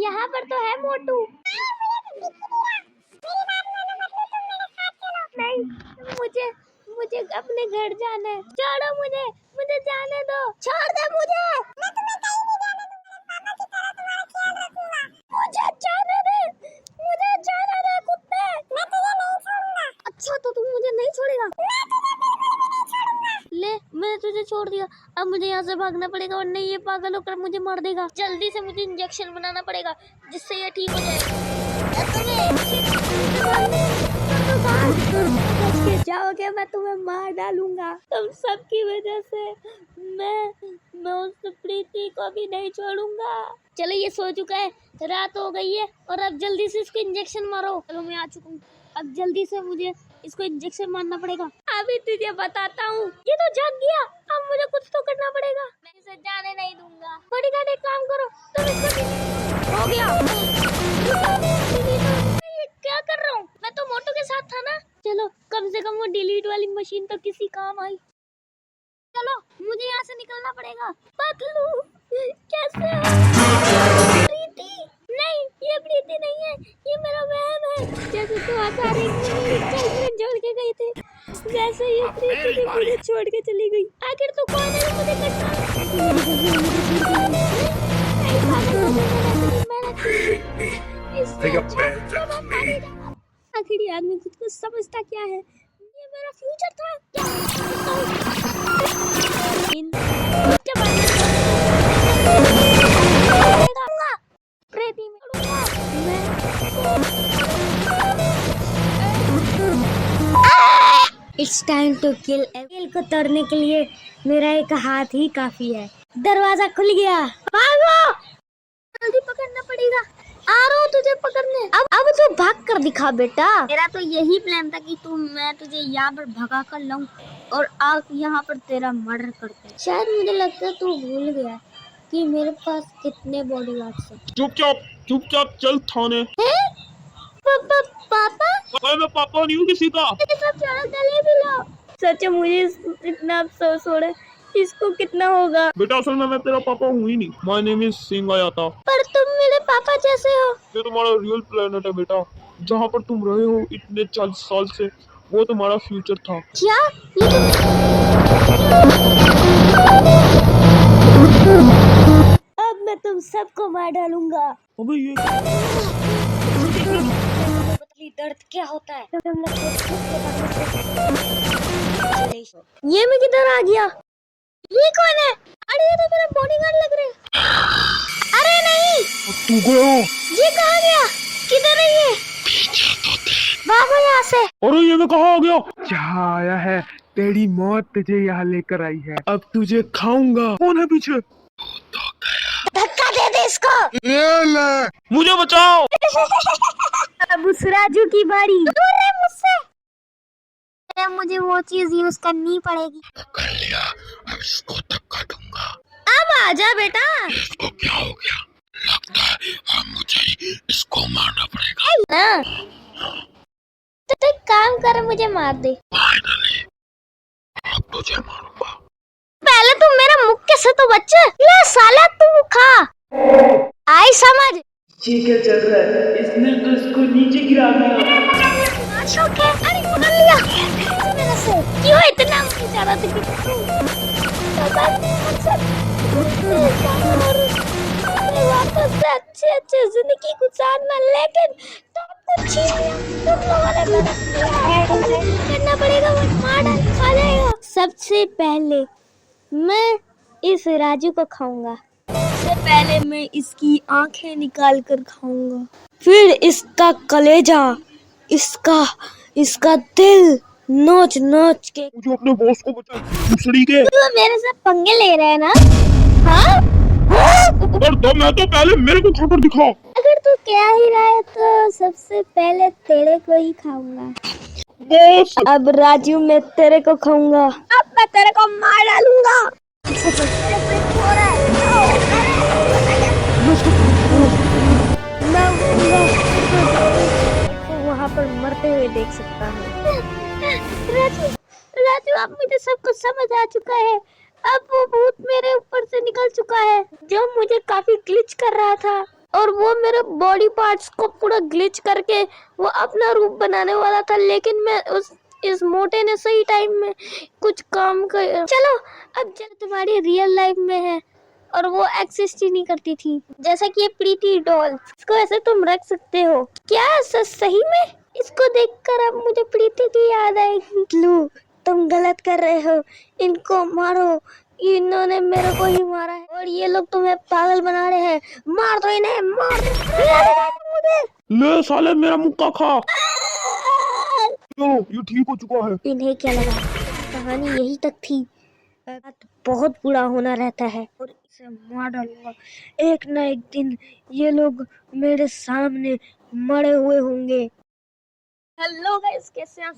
यहाँ पर तो है मोटू। नहीं, मुझे मुझे अपने घर जाना है। छोड़ो मुझे, मुझे जाने दो। छोड़ दे मुझे। मुझे जाने दे, मुझे जाने दे कुत्ते। मैं तुझे नहीं छोड़ूंगा। अच्छा तो तुम मुझे नहीं छोड़ेगा? ले, मैंने तुझे छोड़ दिया। अब मुझे यहाँ से भागना पड़ेगा वरना ये पागल होकर मुझे मार देगा। जल्दी से मुझे इंजेक्शन बनाना पड़ेगा जिससे ये ठीक हो जाए। जाओगे, मैं तुम्हें मार डालूंगा। तुम सबकी वजह से मैं उस प्रीति को भी नहीं छोड़ूंगा। चलो ये सो चुका है, रात हो गई है और अब जल्दी से इसको इंजेक्शन मारो। चलो मैं आ चुका हूँ, अब जल्दी से मुझे इसको इंजेक्शन मारना पड़ेगा। अभी तुझे बताता हूँ। ये तो जाग गया, अब मुझे कुछ तो करना पड़ेगा। मैं इसे जाने नहीं दूंगा। बॉडीगार्ड एक काम करो, तुम इसको हो गया। ये क्या कर रहा हूँ? मैं तो मोटू के साथ था ना। चलो कम से कम वो डिलीट वाली मशीन तो किसी काम आई। चलो मुझे यहाँ से निकलना पड़ेगा। पतलू कैसे हो? प्रीति नहीं, ये प्रीति नहीं है, ये मेरा वहम है। जैसे तो आसानी में जोड़ के गए थे वैसे ये प्रीति भी मुझे छोड़ के चली गई। आखिर तो कौन है मुझे आखिर ये आदमी खुद को समझता क्या है? ये मेरा फ्यूचर था प्रीति इट्स टाइम टू किल। किल को तोड़ने के लिए मेरा एक हाथ ही काफी है। दरवाजा खुल गया, भागो, जल्दी पकड़ना पड़ेगा। आ रहा हूँ तुझे पकड़ने। अब तू भाग कर दिखा बेटा। मेरा तो यही प्लान था कि मैं तुझे यहाँ पर भगा कर लाऊं और आप यहाँ पर तेरा मर्डर करते। शायद मुझे लगता है तू भूल गया कि मेरे पास कितने बॉडीगार्ड्स हैं। चुपचाप चल थाने। पापा? मैं पापा नहीं हूँ किसी का। सब गले भी लो। सच मुझे इतना अफसोस हो रहा है, इसको कितना होगा। बेटा असल में मैं तेरा पापा हूँ ही नहीं। माय नेम इज सिंह आयाता। पर तुम मेरे पापा जैसे हो। ये तुम्हारा रियल प्लेनेट है बेटा। जहाँ पर तुम रहे हो इतने 40 साल से, वो तुम्हारा फ्यूचर था। क्या? ये अब मैं तुम सबको मार डालूंगा। अबे ये दर्द क्या होता है? ये मैं किधर आ गया? ये कौन है? अरे ये तो मेरा बॉडीगार्ड लग रहा है। अरे नहीं, तू गया? ये कहाँ गया? किधर है ये? भागो यहाँ से। अरे ये मैं कहाँ आ गया? यहाँ आया है, तेरी मौत तुझे यहाँ लेकर आई है। अब तुझे खाऊंगा। कौन है पीछे? धक्का दे दे इसको। ये ले। मुझे बचाओ। अब उस राजू की बारी। दूर रहे मुझसे। मुझे वो चीज यूज करनी पड़ेगी। कर लिया, अब इसको धक्का दूंगा। अब आजा बेटा। इसको क्या हो गया? लगता है अब मुझे इसको मारना पड़ेगा। तो एक काम कर, मुझे मार दे। फाइनली अब तुझे मारूंगा। पहले तुम मेरा मुक्के से तो बच्चे ले साला, तू खा। आई समझ। ये क्या चल रहा है? इसने तो इसको नीचे गिरा दिया। अरे पकड़ लिया मेरे से। क्यों इतना जा रहा था वापस से अच्छे जिंदगी गुजारना, लेकिन तुम करना पड़ेगा, मार खा जाएगा। सबसे पहले मैं इस राजू को खाऊंगा। सबसे पहले मैं इसकी आंखें निकाल कर खाऊंगा, फिर इसका कलेजा, इसका दिल नोच नोच के। मुझे अपने बॉस को बचा। दूसरी के तू मेरे से पंगे ले रहा है ना? हाँ? और तो मैं तो पहले मेरे को खाकर दिखा। अगर तू क्या ही रहा है तो सबसे पहले तेरे को ही खाऊंगा। बॉस अब राजू मैं तेरे को खाऊंगा। अब मैं तेरे को मार डालूंगा। वहाँ पर मरते हुए देख सकता हूँ। राजू अब मुझे सब कुछ समझ आ चुका है। अब वो भूत मेरे ऊपर से निकल चुका है जो मुझे काफी ग्लिच कर रहा था। और वो मेरे बॉडी पार्ट्स को पूरा ग्लिच करके वो अपना रूप बनाने वाला था, लेकिन मैं इस मोटे ने सही टाइम में कुछ काम कर। चलो अब जब तुम्हारी रियल लाइफ में है और वो एक्सिस्ट ही नहीं करती थी, जैसा कि ये प्रीति डॉल, इसको ऐसे तुम रख सकते हो क्या? सही में इसको देखकर अब मुझे प्रीति की याद आएगी। लू, तुम गलत कर रहे हो, इनको मारो, इन्होंने मेरे को ही मारा है और ये लोग तुम्हें पागल बना रहे हैं। मार दो इन्हें, मार दो ले साले मेरा मुक्का खा। चलो ये ठीक हो चुका है। इन्हें क्या लगा, कहानी यही तक थी। बहुत बुरा होना रहता है और इसे मार डालूंगा। एक ना एक दिन ये लोग मेरे सामने मरे हुए होंगे। हेलो गाइस, कैसे हैं आप?